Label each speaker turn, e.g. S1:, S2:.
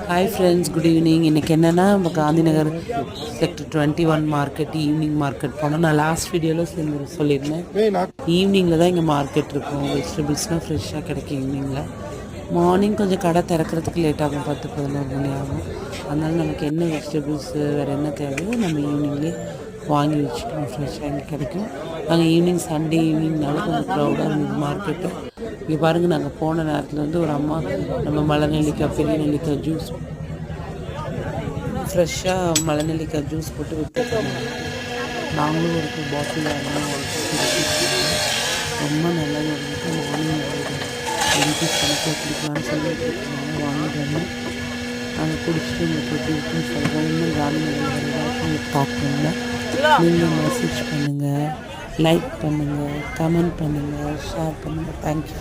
S1: Hi friends, good evening. இன்றைக்கி என்னென்னா நம்ம Gandhinagar sector 21 market evening market போனோம். நான் லாஸ்ட் வீடியோவில் சொல்லியிருந்தேன். ஈவினிங்கில் தான் இங்கே மார்க்கெட் இருக்கும். வெஜிடபிள்ஸ்லாம் ஃப்ரெஷ்ஷாக கிடைக்கும் ஈவினிங்கில். மார்னிங் கொஞ்சம் கடை திறக்கிறதுக்கு லேட் ஆகும், 10-11 மணி ஆகும். அதனால் நமக்கு என்ன வெஜிடபிள்ஸு வேறு என்ன தேவையோ நம்ம ஈவினிங்லேயே வாங்கி வச்சுக்கணும். ஃப்ரெஷ்ஷாக இங்கே கிடைக்கும். நாங்கள் ஈவினிங் சண்டே ஈவினிங்னால கொஞ்சம் க்ரௌடாக இருந்தது மார்க்கெட்டு. இங்கே பாருங்கள், நாங்கள் போன நேரத்தில் வந்து ஒரு அம்மா நம்ம மலை நெல்லிக்காய், பெரிய நெல்லிக்காய் ஜூஸ், ஃப்ரெஷ்ஷாக மலை நெல்லிக்காய் ஜூஸ் போட்டு விற்றுருக்காங்க. நாங்களும் ஒரு பாட்டில் வாங்கினோம். ரொம்ப நல்லது வந்துட்டு மார்னிங் எழுதி கணக்காக குடிக்கலான்னு சொல்லிட்டு வாங்கிட்டு வந்தோம். நாங்கள் குடிச்சிட்டு உங்களுக்கு எப்படி இருக்குன்னு சொல்கிறோம். இன்னும் காந்திநகர் ஏதாச்சும் பார்க்கணுன்னா நீங்கள் மெசேஜ் பண்ணுங்கள், லைக் பண்ணுங்கள், கமெண்ட் பண்ணுங்கள், ஷேர் பண்ணுங்கள். தேங்க்யூ.